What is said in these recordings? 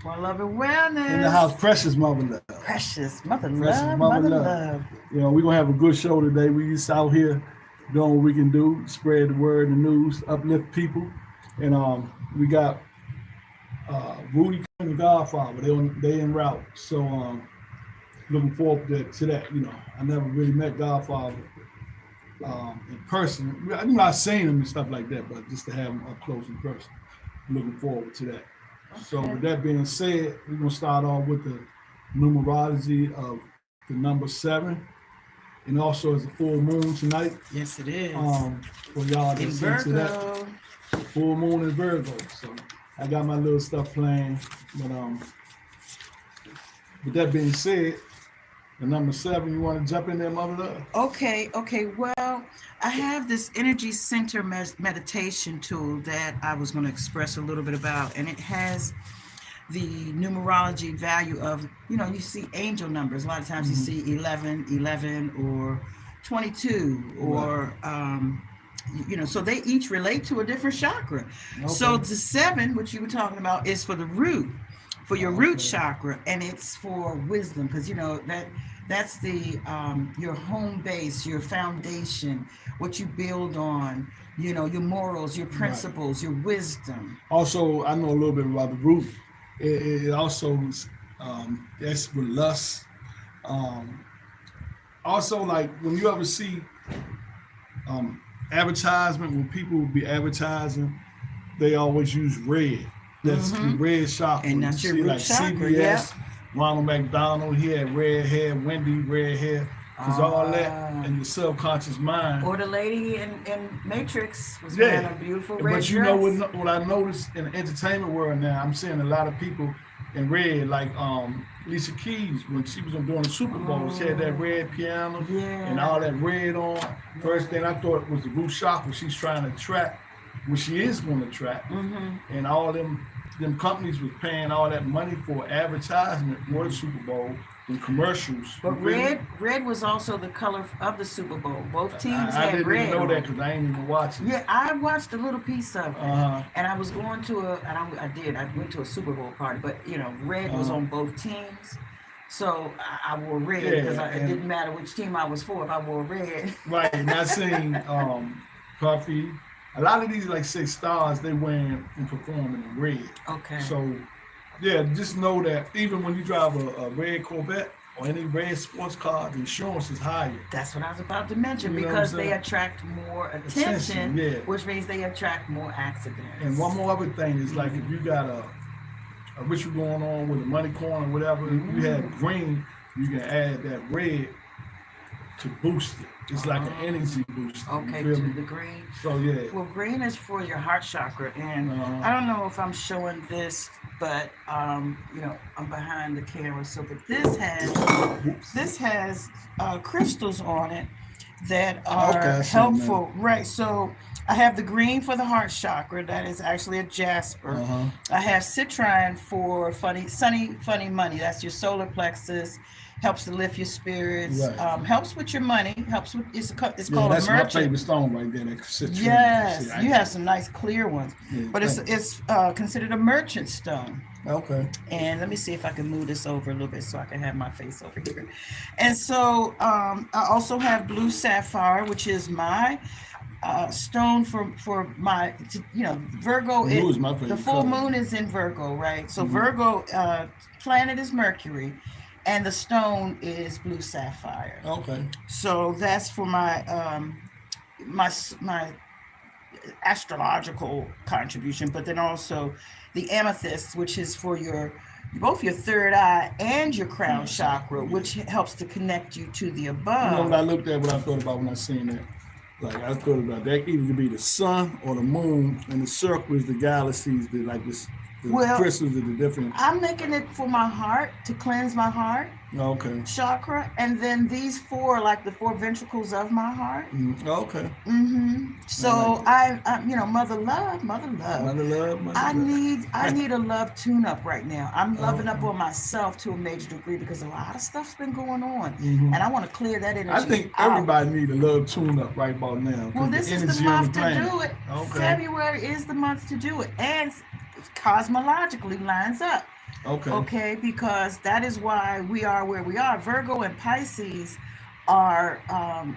Aqua Love and Wellness. In the house, precious mother love. Precious mother Precious love, mother mother love. love. You know, we're gonna have a good show today. We just out here doing what we can do, spread the word, the news, uplift people, and we got Rudy and Godfather. They en route, so looking forward to that. You know, I never really met Godfather in person. I'm not seeing him and stuff like that, but just to have him up close in person. Looking forward to that. So with that being said, we're gonna start off with the numerology of the number 7, and also it's a full moon tonight. Yes, it is. For y'all to In listen to that. Virgo. Full moon in Virgo. So I got my little stuff playing, but with that being said, the number 7, you want to jump in there, Mother Love? Okay. Well, I have this energy center meditation tool that I was going to express a little bit about, and it has the numerology value of, you see angel numbers. A lot of times you see 11, or 22, or, so they each relate to a different chakra. Okay. So the 7, which you were talking about, is for the root, for your root chakra, and it's for wisdom, because, that's the your home base, your foundation, what you build on, your morals, your principles, your wisdom. Also, I know a little bit about the root. It also that's with lust. Also, like when you ever see advertisement, when people will be advertising, they always use red. That's the red chakra. And that's your root like chakra, CBS, Ronald McDonald, he had red hair, Wendy, red hair. Because all that in the subconscious mind. Or the lady in Matrix was wearing a beautiful red dress. But you know what I noticed in the entertainment world now, I'm seeing a lot of people in red, like Alicia Keys, when she was doing the Super Bowl, she had that red piano and all that red on. First thing I thought was the root chakra. She's trying to track what she is going to track. And all them companies was paying all that money for advertisement for the Super Bowl and commercials. But red was also the color of the Super Bowl. Both teams had red. I didn't know that because I ain't even watching. Yeah, I watched a little piece of it, and I was going to I went to a Super Bowl party, but red was on both teams. So I wore red because it didn't matter which team I was for if I wore red. Right, and I seen Puffy. A lot of these like 6 stars, they wearing and performing in red. Okay. So, yeah, just know that even when you drive a red Corvette or any red sports car, the insurance is higher. That's what I was about to mention, because they attract more attention, which means they attract more accidents. And one more other thing is like if you got a ritual going on with a money coin or whatever, if you have green, you can add that red to boost it. It's like an energy booster. Okay, to the green. So yeah. Well, green is for your heart chakra, and I don't know if I'm showing this, but I'm behind the camera. So, but this has crystals on it that are helpful, right? So I have the green for the heart chakra. That is actually a jasper. I have citrine for funny money. That's your solar plexus. Helps to lift your spirits. Helps with your money. Helps with it's called a merchant. That's my favorite stone right there. That citrine. Yes, you have some nice clear ones, but it's considered a merchant stone. Okay. And let me see if I can move this over a little bit so I can have my face over here. And so I also have blue sapphire, which is my stone for my, Virgo. Blue is my favorite the full color. moon is in Virgo, right? So Virgo planet is Mercury, and the stone is blue sapphire. Okay. So that's for my my astrological contribution, but then also the amethyst, which is for both your third eye and your crown chakra, which helps to connect you to the above. You know what I looked at, what I thought about when I seen that? Like I thought about that either could be the sun or the moon, and the circle is the galaxies, the crystals are the different. I'm making it for my heart, to cleanse my heart. Okay. Chakra, and then these 4 like the 4 ventricles of my heart. Okay. So I mother love. I need a love tune-up right now. I'm loving up on myself to a major degree because a lot of stuff's been going on, and I want to clear that energy. I think everybody needs a love tune-up right about now. Well, this is the month to do it. Okay. February is the month to do it, and cosmologically lines up. Okay. Okay, because that is why we are where we are. Virgo and Pisces are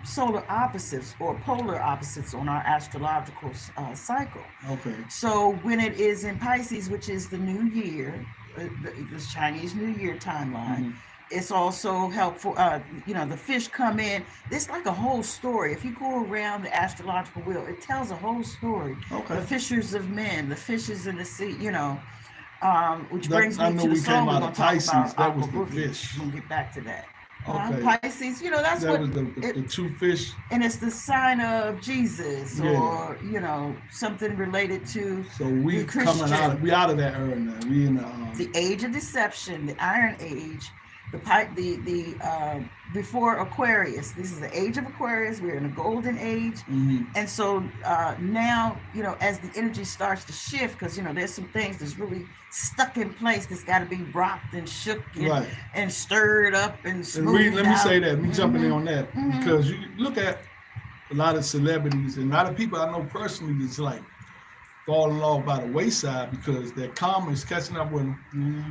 solar opposites or polar opposites on our astrological cycle. Okay. So when it is in Pisces, which is the new year, the Chinese New Year timeline, Mm-hmm. it's also helpful. The fish come in. It's like a whole story. If you go around the astrological wheel, it tells a whole story. Okay. The fishers of men, the fishes in the sea, which That, brings I me know to the we came song we're out going of to talk Pisces. about, That Aqua was the Boogie. fish. We're going to get back to that. Okay. Pisces, that's That what was it, the two fish. and it's the sign of Jesus, Yeah. or something related to So we the coming out. Christian, We out of that era now. We in the age of deception, the Iron Age, the before Aquarius. This is the age of Aquarius. We're in a golden age, and so now as the energy starts to shift, because there's some things that's really stuck in place that's got to be rocked and shook and, right. and stirred up and And smoothed let me out. say that. Me jumping in on that Mhm. because you look at a lot of celebrities and a lot of people I know personally that's like falling off by the wayside because their karma is catching up with them.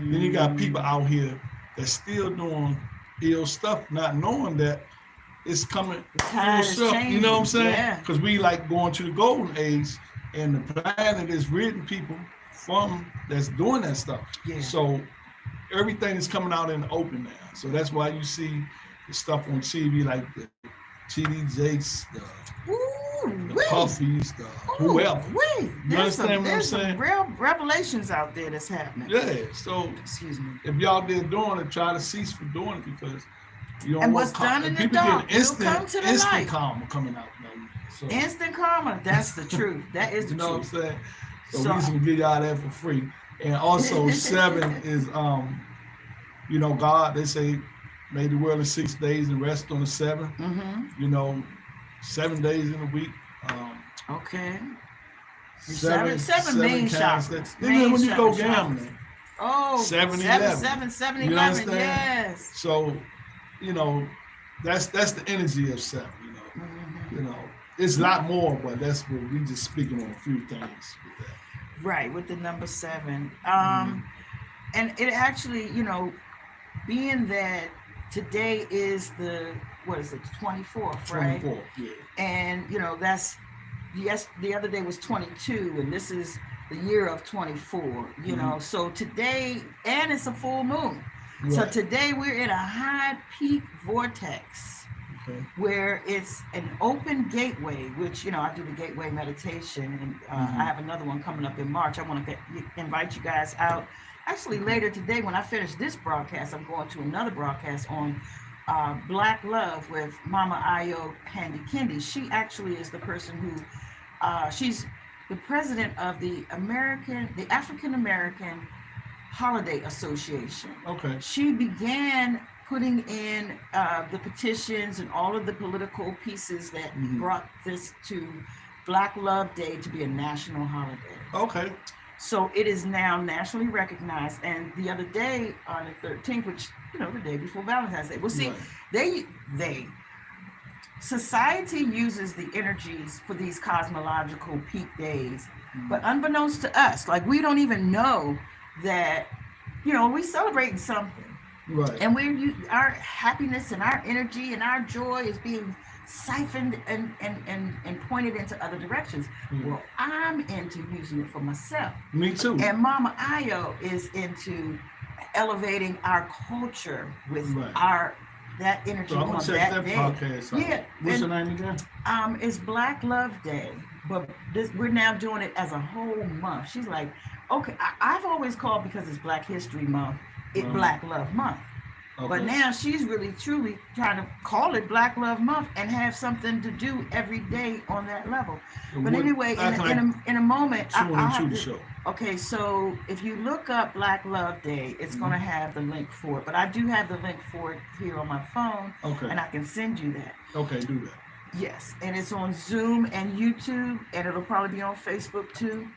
Then you got people out here that's still doing ill stuff, not knowing that it's coming The full tide is circle. You know what I'm changing. saying? Yeah. Because we like going to the golden age, and the planet is ridding people from that's doing that stuff. Yeah. So everything is coming out in the open now. So that's why you see the stuff on TV like the TD Jakes, the Puffies, the whoever. You understand what I'm saying? Some real revelations out there that's happening. Yeah. So Excuse me. if y'all there doing it, try to cease from doing it because you don't And want what's done in the people dark getting will come to the instant light. karma coming out. So, Instant karma. That's the truth. That is the you know truth. what I'm saying? So, So- we just gonna give y'all that for free. And also 7 is God, they say made the world in 6 days and rest on the 7th. Mm-hmm. 7 days in a week. Okay. Seven main counts. chakras. Even when you go chakras. gambling. Oh, 7-11. 7, You 11. understand? Yes. So, that's the energy of 7. It's a lot more, but that's what we just speaking on a few things with that. Right, with the number 7. And it actually, being that today is the 24th, right? 24, yeah. And that's the other day was 22, and this is the year of 24. So today, and it's a full moon. Right. So today we're in a high peak vortex. Okay. Where it's an open gateway, which I do the gateway meditation, and I have another one coming up in March. I want to invite you guys out. Actually, later today, when I finish this broadcast, I'm going to another broadcast on Black Love with Mama Ayo Handy Kendi. She actually is the person who she's the president of the African American Holiday Association. Okay. She began putting in the petitions and all of the political pieces that brought this to Black Love Day to be a national holiday. Okay. So it is now nationally recognized. And the other day, on the 13th, which, the day before Valentine's Day, well, see, right. Society uses the energies for these cosmological peak days, but unbeknownst to us, like we don't even know that, we celebrating something. Right. And our happiness and our energy and our joy is being siphoned and pointed into other directions. Well, I'm into using it for myself. Me too. And Mama Ayo is into elevating our culture with that energy So I'm on gonna check that day. podcast out. Yeah. What's your name again? It's Black Love Day, but we're now doing it as a whole month. She's like, okay, I've always called, because it's Black History Month, Black Love Month. Okay. But now she's really truly trying to call it Black Love Month and have something to do every day on that level. But anyway, in a moment, I'll have to show. Okay, so if you look up Black Love Day, it's going to have the link for it. But I do have the link for it here on my phone, and I can send you that. Okay, do that. Yes, and it's on Zoom and YouTube, and it'll probably be on Facebook too.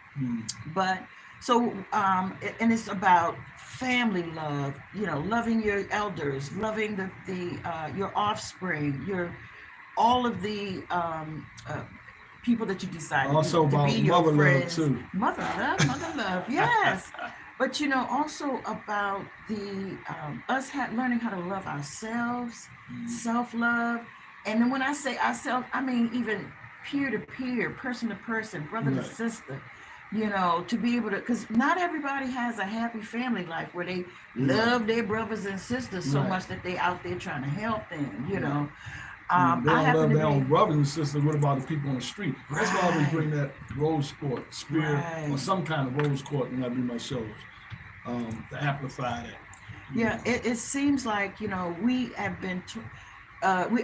But so, and it's about family love, loving your elders, loving your offspring, all of the people that you decide Also to about be your mother love friends. too. Mother love, yes. But you know, also about the us learning how to love ourselves, self-love, and then when I say ourselves, I mean even peer to peer, person to person, brother to Right. sister. You know, to be able to, because not everybody has a happy family life where they Right. love their brothers and sisters so Right. much that they out there trying to help them. You Right. know, And they I don't happen love to their own be brothers and sisters. What about the people on the street? That's why I always right, bring that rose quartz, spear, or right. some kind of rose quartz when I do my shows, to amplify that. You Yeah, know. it seems like, you know, we have been,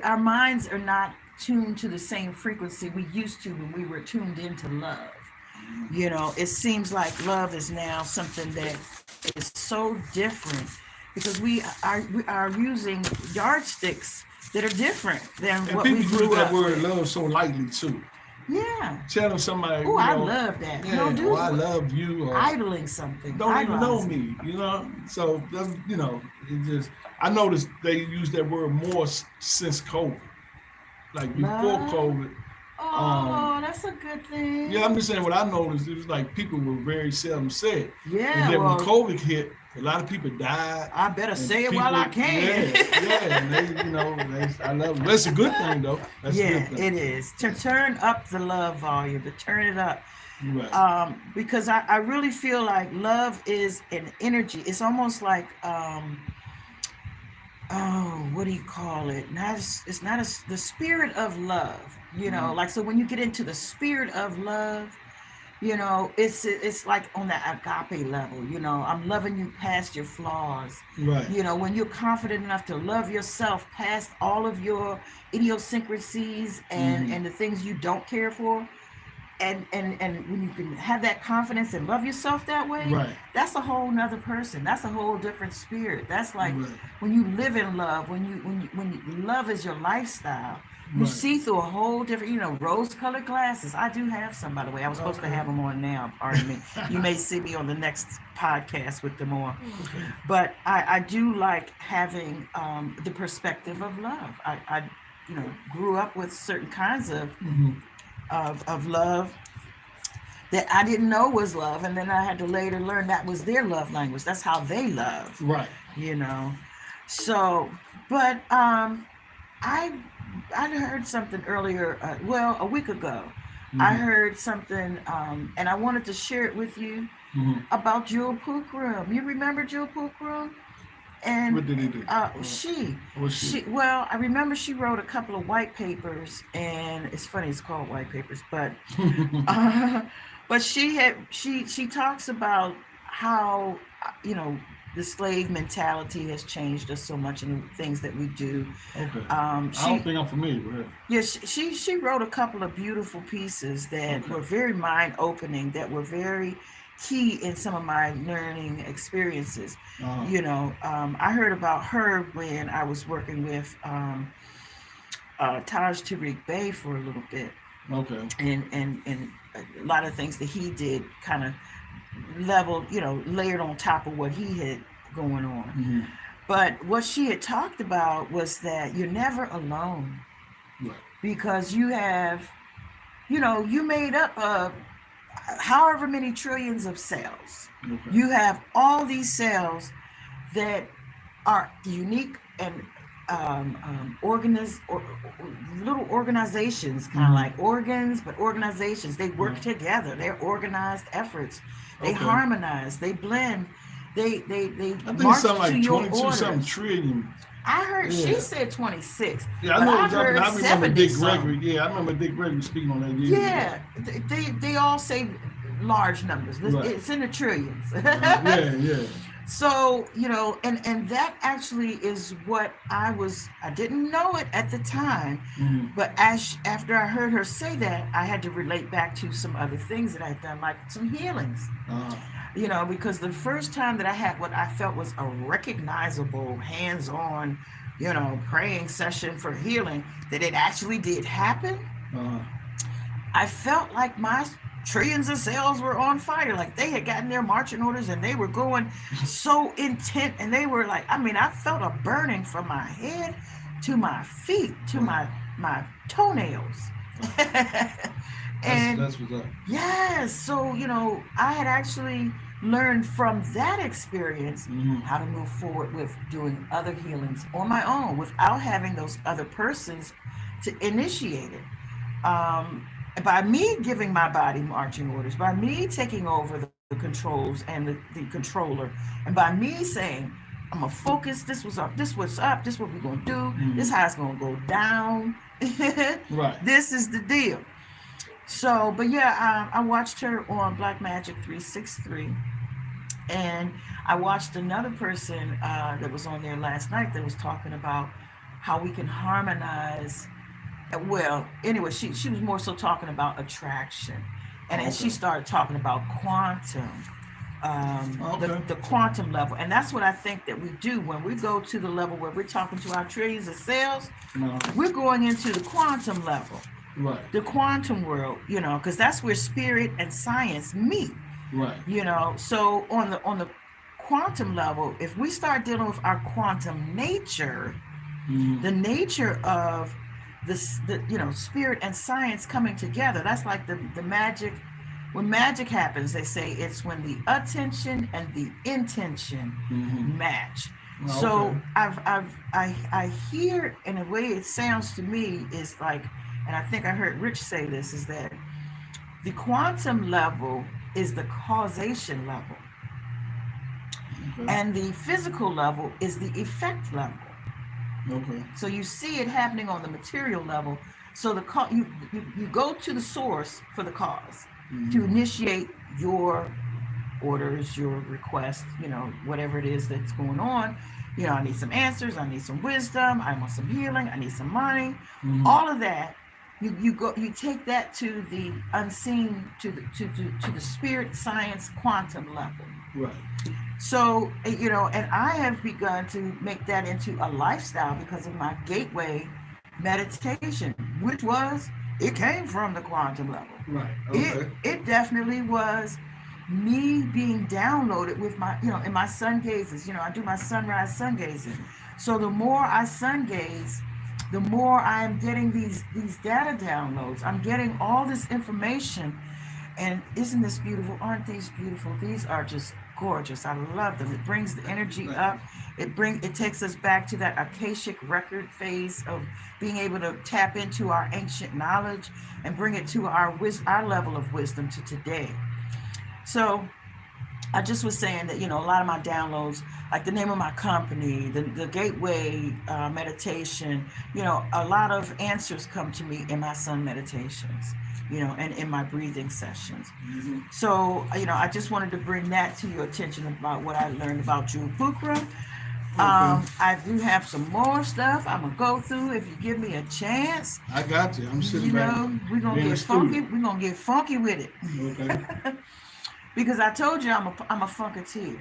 our minds are not tuned to the same frequency we used to when we were tuned into love. You know, it seems like love is now something that is so different because we are using yardsticks that are different than And what we people use grew that up word with. love so lightly too. Yeah. Telling somebody, Oh, you I know, love that. No, yeah, or dude, I love you, or idling something, don't even know idolizing. me, you know. So you know, it just I noticed they use that word more since COVID. Like before Love. COVID, um, Oh, that's a good yeah, thing. I'm just saying what I noticed. It was like people were very seldom said, and Yeah, then when well, COVID hit, a lot of people died, I better and say it while I people, can. yeah, yeah, and they, you know, I love it. That's a good thing though. That's a Yeah, good thing. it is. To turn up the love volume, to turn it up. Right, Because I really feel like love is an energy. It's almost like, oh, what do you call it? Not, it's not the spirit of love, you know, uh, like, so when you get into the spirit of love, you know, it's like on that agape level. You know, I'm loving you past your flaws. right, You know, when you're confident enough to love yourself past all of your idiosyncrasies hmm, and the things you don't care for, and when you can have that confidence and love yourself that way, right, that's a whole nother person. That's a whole different spirit. That's like right, when you live in love, when love is your lifestyle, you right. see through a whole different, you know, rose-colored glasses. I do have some, by the way. I was supposed to Okay, have them on now. Pardon me. You may see me on the next podcast with them on. okay, But I do like having the perspective of love. I you know, grew up with certain kinds hmm, of love that I didn't know was love, and then I had to later learn that was their love language. That's how they love, right, you know. So, but I I heard something earlier. Well, a week ago, I hmm, heard something, and I wanted to share it with you hmm. about Jewel Pookrum. You remember Jewel Pookrum? And What did he do? she What's she? she well, I remember she wrote a couple of white papers, and it's funny it's called white papers, but uh, but she talks about how, you know, the slave mentality has changed us so much in the things that we do. Okay. I don't She think I'm familiar with her. Yeah, she wrote a couple of beautiful pieces that Okay. were very mind opening, that were very key in some of my learning experiences. Uh, You know, I heard about her when I was working with Taj Tariq Bey for a little bit, okay. and a lot of things that he did kind of leveled, you know, layered on top of what he had going on. Hmm. But what she had talked about was that you're never alone Right. because you have, you know, you made up of however many trillions of cells. Okay. You have all these cells that are unique and little organizations, kind of Hmm. like organs, but organizations. They work Right. together. They're organized efforts. They Okay. harmonize. They blend. They I think it's march something to like your 22 something orders. trillion. I heard she Yeah. said 26, Yeah, I but know I've exactly. heard I remember 70 Dick Gregory. some. Yeah, I remember Dick Gregory speaking on that years ago. Yeah, they all say large numbers. Right. It's in the trillions. Yeah, yeah. So, you know, and that actually is what I didn't know it at the time, Hmm. but after I heard her say that, I had to relate back to some other things that I'd done, like some healings. Uh, You know, because the first time that I had what I felt was a recognizable, hands-on, you know, praying session for healing, that it actually did happen, uh, I felt like my trillions of cells were on fire. Like they had gotten their marching orders and they were going so intent. And they were like, I mean, I felt a burning from my head to my feet, to wow. my toenails. And That's what's up. yes, so I had actually learned from that experience how to move forward with doing other healings on my own without having those other persons to initiate it. Um, by me giving my body marching orders, by me taking over the controls and the controller, and by me saying, I'm gonna focus. This was up. This what's up. This what we're gonna do. This how it's gonna go down. Right. This is the deal. So, but yeah, I watched her on Black Magic 363, and I watched another person that was on there last night that was talking about how we can harmonize. Well, anyway, she was more so talking about attraction, and then she Okay. started talking about quantum, Okay. the quantum level, and that's what I think that we do when we go to the level where we're talking to our trillions of cells. No. We're going into the quantum level, Right. the quantum world, because that's where spirit and science meet. Right. So on the quantum level, if we start dealing with our quantum nature, the nature of this, spirit and science coming together, that's like the magic. When magic happens, they say it's when the attention and the intention match. Oh, So okay. I hear, in a way it sounds to me is like, and I think I heard Rich say this, is that the quantum level is the causation level, Okay. and the physical level is the effect level. Okay. So you see it happening on the material level. So you go to the source for the cause to initiate your orders, your request, whatever it is that's going on. I need some answers, I need some wisdom, I want some healing, I need some money, all of that. You take that to the unseen, to the spirit science quantum level. Right. So, and I have begun to make that into a lifestyle because of my gateway meditation, which it came from the quantum level. Right. Okay. It definitely was me being downloaded with my, in my sun gazes. I do my sunrise sun gazing. So the more I sun gaze, the more I am getting these data downloads. I'm getting all this information. And isn't this beautiful? Aren't these beautiful? These are just gorgeous. I love them. It brings the energy up. It takes us back to that Akashic record phase of being able to tap into our ancient knowledge and bring it to our level of wisdom to today. So I just was saying that, a lot of my downloads, like the name of my company, the gateway meditation, a lot of answers come to me in my sun meditations, and in my breathing sessions. So, I just wanted to bring that to your attention about what I learned about Jewel Pukra. I do have some more stuff I'm gonna go through if you give me a chance. I got you. I'm sitting back. We're gonna in the get funky. studio. We're gonna get funky with it. Okay. Because I told you I'm a funketeer.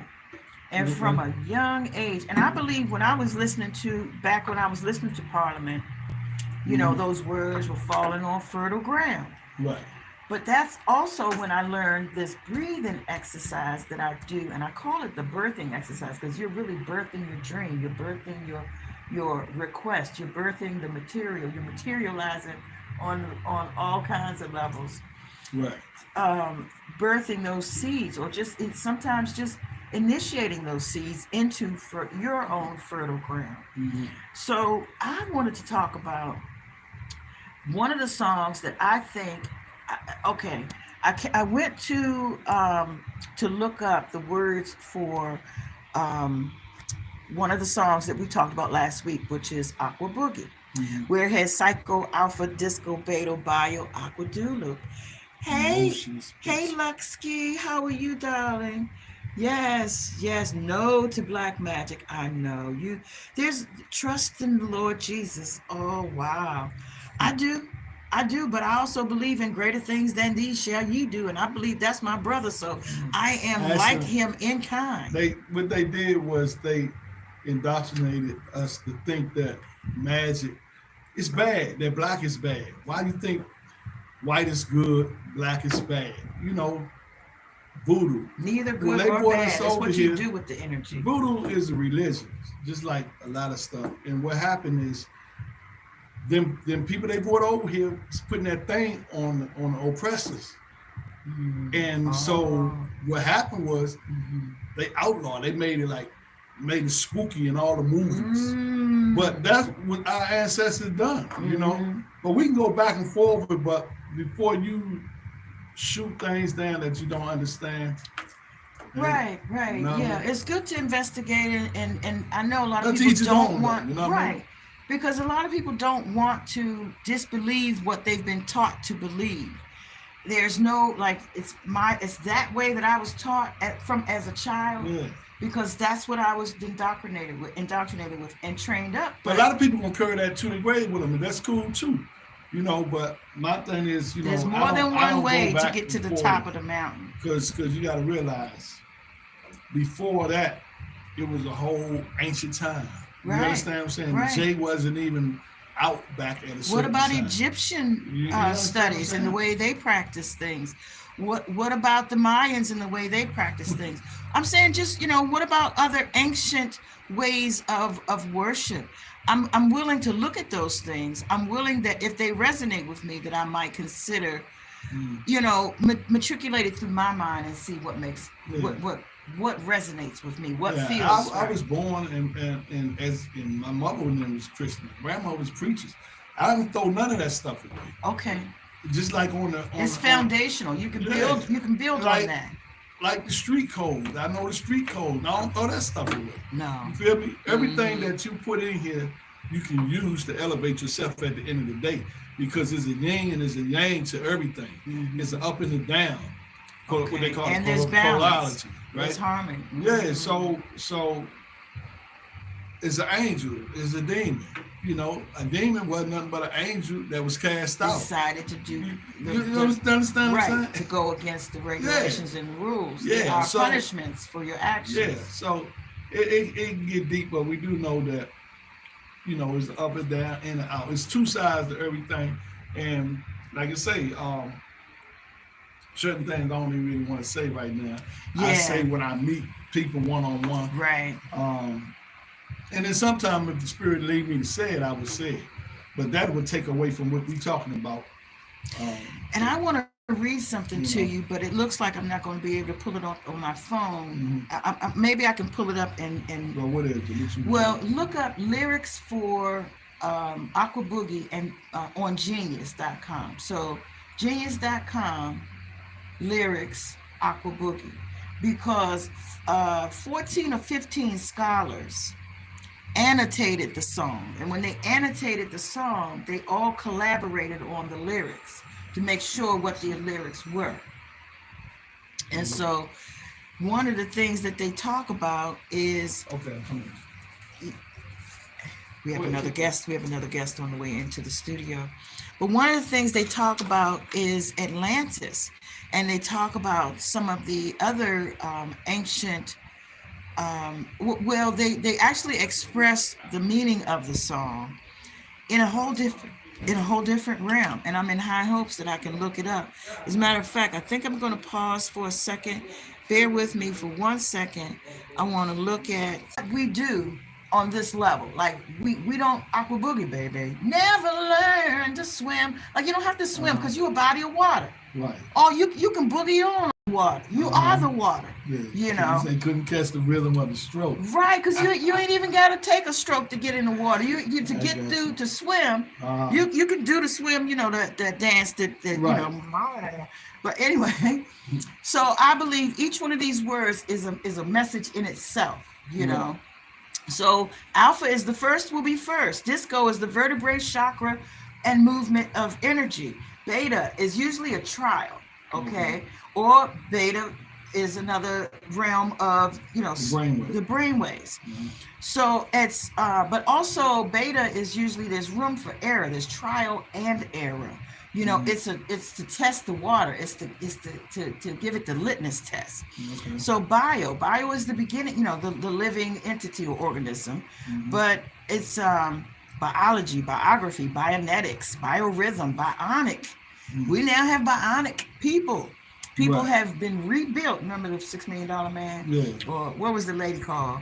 And from a young age, and I believe when I was listening to Parliament, those words were falling on fertile ground. Right. But that's also when I learned this breathing exercise that I do, and I call it the birthing exercise, because you're really birthing your dream, you're birthing your request, you're birthing the material, you're materializing on all kinds of levels. Right. Birthing those seeds, or sometimes just initiating those seeds into for your own fertile ground. So I wanted to talk about one of the songs that I think. I went to look up the words for one of the songs that we talked about last week, which is Aqua Boogie, where it has Psycho, Alpha, Disco, Beta, Bio, Aqua Dulu. Hey, Luxky, how are you, darling? Yes, no to black magic. I know you. There's trust in the Lord Jesus. Oh, wow. I do, but I also believe in greater things than these shall ye do, and I believe that's my brother, so I am like him in kind. What they did was they indoctrinated us to think that magic is bad, that black is bad. Why do you think white is good, black is bad? Voodoo. Neither When good they or brought bad. us It's over what here, you do with the energy. Voodoo is a religion, just like a lot of stuff. And what happened is them people they brought over here was putting that thing on the oppressors. And so what happened was they outlawed. They made it spooky in all the movies. But that's what our ancestors done, you know. But we can go back and forward. But before you shoot things down that you don't understand, Right, you know what I yeah. mean? It's good to investigate, and I know a lot of That's people each his don't own, want, you know what I mean? right, because a lot of people don't want to disbelieve what they've been taught to believe. There's no, like, it's that way that I was taught from as a child, Yeah. because that's what I was indoctrinated with, and trained up. But a lot of people gonna carry that to the grave with them, and that's cool too, you know. But my thing is, you know, There's more than one way to get to the top of the mountain. Because you got to realize, before that, it was a whole ancient time. You Right, understand what I'm saying? right. J wasn't even out back at a certain What about time. Egyptian You understand what I'm studies and the saying? way they practice things? What about the Mayans and the way they practice things? I'm saying, just, you know, what about other ancient ways of worship? I'm willing to look at those things. I'm willing that if they resonate with me, that I might consider, you know, matriculate it through my mind and see what makes Yeah. what resonates with me, what Yeah, feels I right. was born and my mother was Christian, grandma was preachers. I didn't throw none of that stuff away. Okay, Just like it's foundational. You can build. You can build Like- on that. like the street code. I know the street code. I don't throw that stuff away. No. You feel me? Everything that you put in here, you can use to elevate yourself at the end of the day, because there's a yin and there's a yang to everything. It's an up and a down. What they call And it, there's balance. polarity, There's right? harmony. Yeah. So it's an angel, it's a demon. You know, a demon wasn't nothing but an angel that was cast out. Decided to do You understand what I'm right, saying? to go against the regulations and rules. Yeah, There are so- punishments for your actions. Yeah, so it can get deep, but we do know that, you know, it's up and down, in and out. It's two sides to everything. And like I say, certain things I don't even really want to say right now. I Yeah. say when I meet people one-on-one. Right. And then sometimes if the spirit lead me to say it, I would say it. But that would take away from what we're talking about. And I want to read something to know. you, but it looks like I'm not going to be able to pull it up on my phone. Maybe I can pull it up and Well, what is it? well, look up lyrics for Aqua Boogie and on Genius.com. So Genius.com, lyrics Aqua Boogie, because 14 or 15 scholars annotated the song, and when they annotated the song, they all collaborated on the lyrics to make sure what the lyrics were. And so one of the things that they talk about is Okay, come on. we have another guest on the way into the studio. But one of the things they talk about is Atlantis, and they talk about some of the other ancient they actually express the meaning of the song in a whole different realm, and I'm in high hopes that I can look it up. As a matter of fact, I think I'm going to pause for a second. Bear with me for 1 second. I want to look at what we do on this level. Like we don't Aqua Boogie, baby. Never learn to swim. Like, you don't have to swim because you're a body of water. Right. Oh, you can boogie on water. You are the water. Yeah. You know. They couldn't catch the rhythm of the stroke. Right, because you ain't even got to take a stroke to get in the water. You to get through to swim. You can do the swim. You know that dance that Right. you know. But anyway, so I believe each one of these words is a message in itself. You know. So alpha is the first will be first. Disco is the vertebrae chakra and movement of energy. Beta is usually a trial. Okay, or beta is another realm of, you know, the brainwaves. So it's but also beta is usually, there's room for error. There's trial and error. You know, it's to test the water. It's to give it the litmus test. Okay. So bio is the beginning. You know, the living entity or organism, but it's biology, biography, bionetics, biorhythm, bionic. We now have bionic people. People have been rebuilt. Remember the $6 Million Man? Yeah. Or what was the lady called?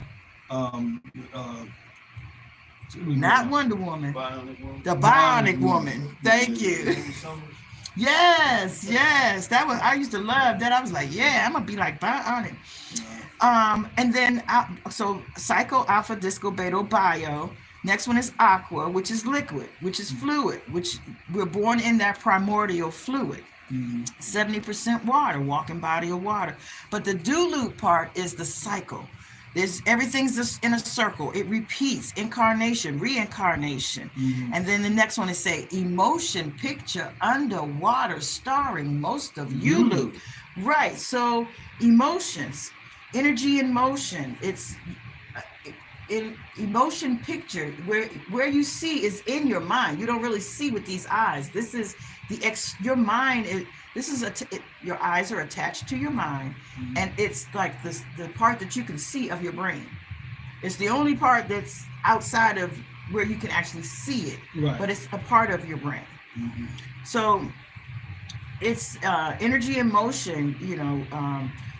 Not Wonder Woman. Bionic Woman. The Bionic Woman. Thank you. Yes, that was, I used to love that. I was like, yeah, I'm gonna be like Bionic. And then so Psycho, Alpha, Disco, Beta, Bio. Next one is Aqua, which is liquid, which is fluid, which we're born in that primordial fluid. 70% water, walking body of water. But the do loop part is the cycle. Everything's just in a circle. It repeats, incarnation, reincarnation. And then the next one is say emotion picture underwater starring most of you loop. Right. So emotions, energy in motion. It's in emotion picture where you see is in your mind. You don't really see with these eyes. This is your mind is. This is your eyes are attached to your mind, and it's like the part that you can see of your brain. It's the only part that's outside of where you can actually see it, but it's a part of your brain. So it's energy and motion,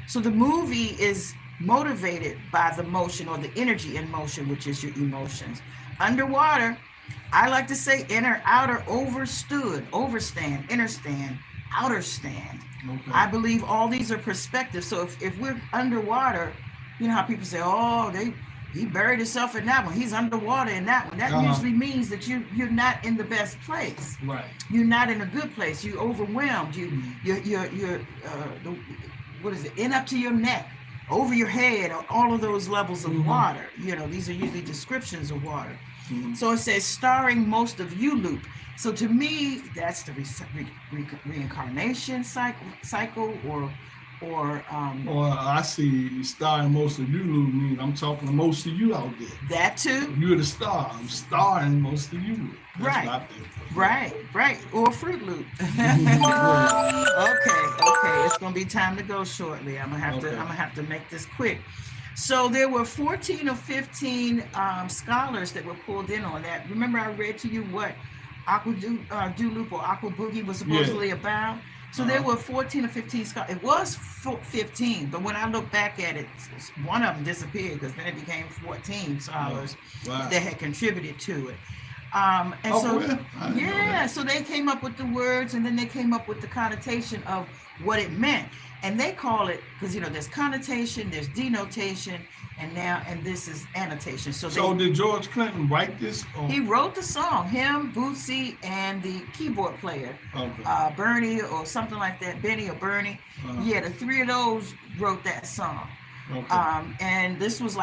so the movie is motivated by the motion or the energy in motion, which is your emotions. Underwater, I like to say inner, outer, overstood, overstand, inner stand, outer stand. I believe all these are perspectives. So if we're underwater, you know how people say, oh, he buried himself in that one, he's underwater in that one. That usually means that you're not in the best place. Right. You're not in a good place. You're overwhelmed. You're what is it? In up to your neck, over your head, all of those levels of water. These are usually descriptions of water. So it says starring most of you loop. So to me, that's the reincarnation cycle, or I see starring most of you loop means I'm talking to most of you out there. That too. You're the star. I'm starring most of you. That's right. Right. Or Fruit Loop. Okay. It's gonna be time to go shortly. I'm gonna have to make this quick. So there were 14 or 15 scholars that were pulled in on that. Remember, I read to you what Aqua do Loop or Aqua Boogie was supposedly about. So there were 14 or 15 scholars. It was 15, but when I look back at it, one of them disappeared because then it became 14 scholars that had contributed to it. So they came up with the words, and then they came up with the connotation of what it meant. And they call it, because there's connotation, there's denotation, and this is annotation. So did George Clinton write this? He wrote the song, him, Bootsy, and the keyboard player, Bernie or something like that, Benny or Bernie. Yeah, the three of those wrote that song. And this was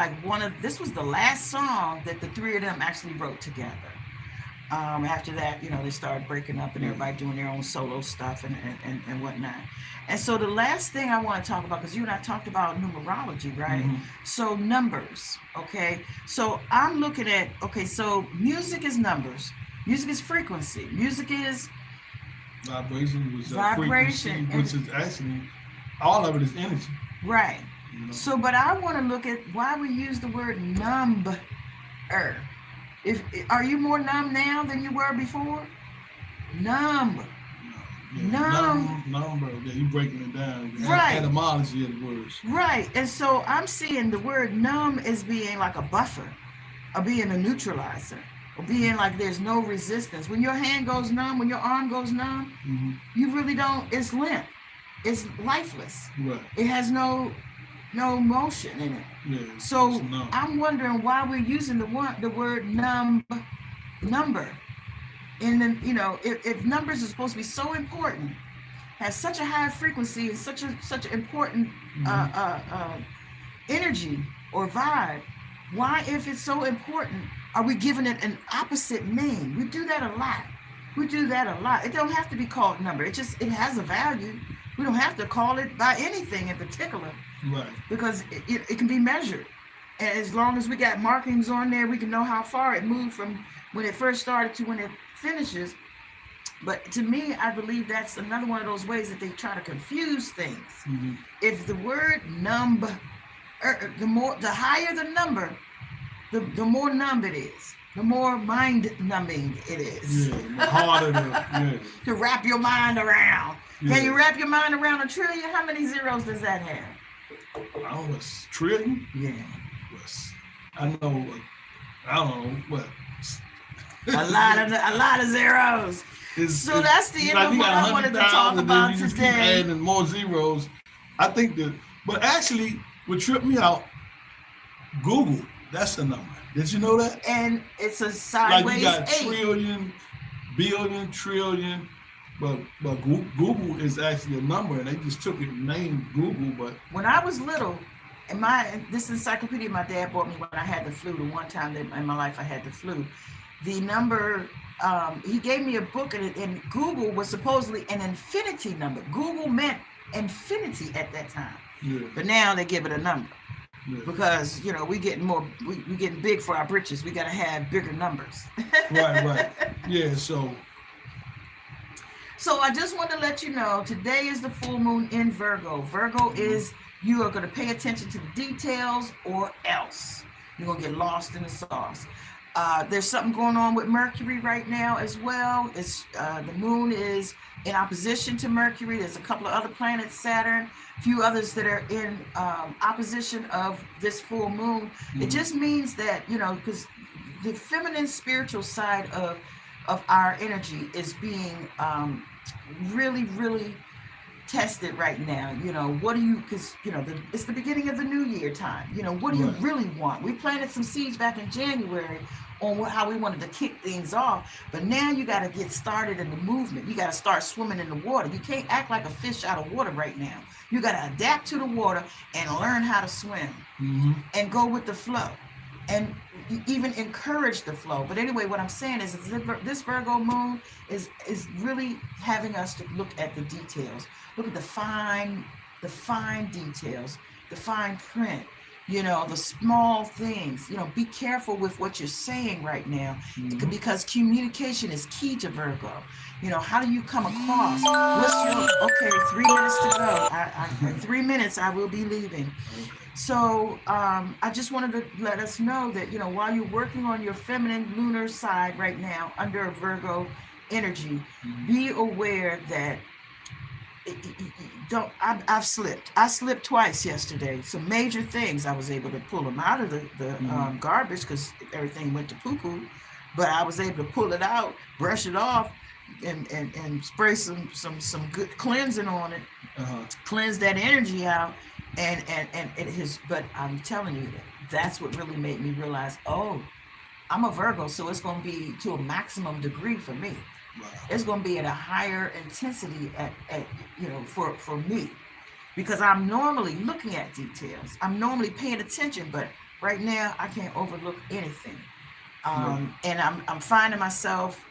this was the last song that the three of them actually wrote together. After that, they started breaking up and everybody doing their own solo stuff and whatnot. And so the last thing I want to talk about, because you and I talked about numerology, right? So numbers, okay? So I'm looking at, so music is numbers. Music is frequency. Music is vibration, which is actually, all of it is energy. Right. So, but I want to look at why we use the word number. Are you more numb now than you were before? Numb. Number. Yeah, you breaking it down. Right. Etymology of the words. Right. And so I'm seeing the word numb as being like a buffer, or being a neutralizer, or being like there's no resistance. When your hand goes numb, when your arm goes numb, you really don't. It's limp. It's lifeless. Right. It has no motion in it. Yeah, so I'm wondering why we're using the word number. And then, if numbers are supposed to be so important, have such a high frequency and such an important energy or vibe, why, if it's so important, are we giving it an opposite name? We do that a lot. It don't have to be called number. It has a value. We don't have to call it by anything in particular. Right. Because it can be measured. And as long as we got markings on there, we can know how far it moved from when it first started to when it finishes. But to me, I believe that's another one of those ways that they try to confuse things. If the word number, the higher the number, the more numb it is, the more mind numbing it is. The harder to wrap your mind around. Can you wrap your mind around a trillion? How many zeros does that have? It's trillion? Yeah. I don't know what, A lot of zeros. So that's the end of what I wanted to talk about you just today. keep adding more zeros. I think but actually, what tripped me out, Google, that's the number. Did you know that? And it's a Like sideways you got 8. trillion, billion, trillion, but Google is actually a number, and they just took it and named Google. But when I was little, this encyclopedia my dad bought me when I had the flu. The one time that in my life I had the flu, the number he gave me a book, and Google was supposedly an infinity number. Google meant infinity at that time, but now they give it a number. Because we getting big for our britches. We got to have bigger numbers. right. Yeah. So I just want to let you know, today is the full moon in Virgo. Virgo is, you are going to pay attention to the details, or else you're going to get lost in the sauce. There's something going on with Mercury right now as well. It's the moon is in opposition to Mercury. There's a couple of other planets, Saturn, a few others that are in opposition of this full moon. It just means that, because the feminine spiritual side of our energy is being really, really tested right now. What do you, because it's the beginning of the new year time. What do you really want? We planted some seeds back in January on how we wanted to kick things off, but now you got to get started in the movement. You got to start swimming in the water. You can't act like a fish out of water right now. You got to adapt to the water and learn how to swim and go with the flow, and even encourage the flow. But anyway, what I'm saying is this Virgo moon is really having us to look at the details. Look at the fine details, the fine print, the small things. Be careful with what you're saying right now, because communication is key to Virgo. How do you come across? Okay, 3 minutes to go. In 3 minutes, I will be leaving. So I just wanted to let us know that, while you're working on your feminine lunar side right now under Virgo energy, be aware that I've slipped. I slipped twice yesterday. Some major things. I was able to pull them out of the garbage because everything went to poo-poo, but I was able to pull it out, brush it off, and spray some good cleansing on it, cleanse that energy out, and it has. But I'm telling you, that's what really made me realize, oh, I'm a Virgo, so it's going to be to a maximum degree for me. It's going to be at a higher intensity for me, because I'm normally looking at details. I'm normally paying attention, but right now I can't overlook anything. And I'm finding myself,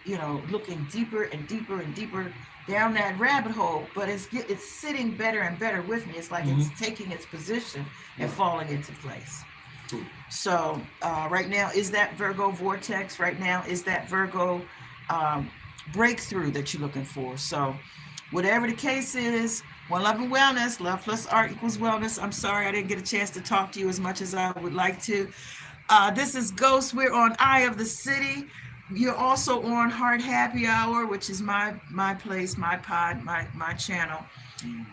looking deeper and deeper and deeper down that rabbit hole, but it's sitting better and better with me. It's like it's taking its position and falling into place. So right now is that Virgo vortex. Right now is that Virgo breakthrough that you're looking for. So whatever the case is, One Love and Wellness, love plus art equals wellness. I'm sorry I didn't get a chance to talk to you as much as I would like to. This is Ghost. We're on Eye of the City. You're also on Heart Happy Hour, which is my place, my pod, my channel.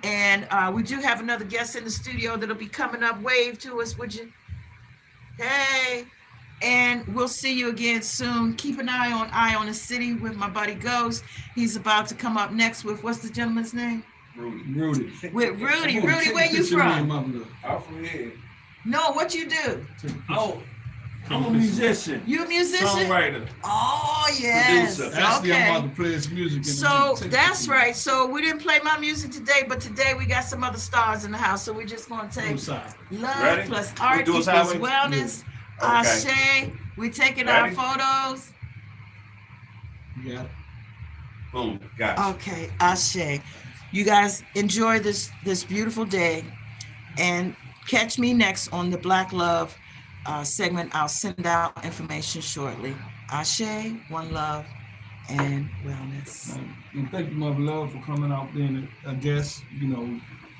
And we do have another guest in the studio that'll be coming up. Wave to us, would you? Hey. And we'll see you again soon. Keep an eye on the City with my buddy Ghost. He's about to come up next with, what's the gentleman's name? Rudy. With Rudy. Rudy, where you from? I'm from here. No, what you do? Oh, I'm a musician. You a musician? Songwriter. Oh, yes. Producer. Actually, Okay. I'm about to play his music. So that's right. So we didn't play my music today, but today we got some other stars in the house. So we're just going to take Love Ready? plus Art We'll equals do us how we- wellness. Yeah. Ashe. We taking our Ready? photos. Yeah. Boom. Gotcha. Okay, Ashe. You guys enjoy this beautiful day, and catch me next on the Black Love segment. I'll send out information shortly. Ashe, one love, and wellness. And thank you, my love, for coming out being a guest.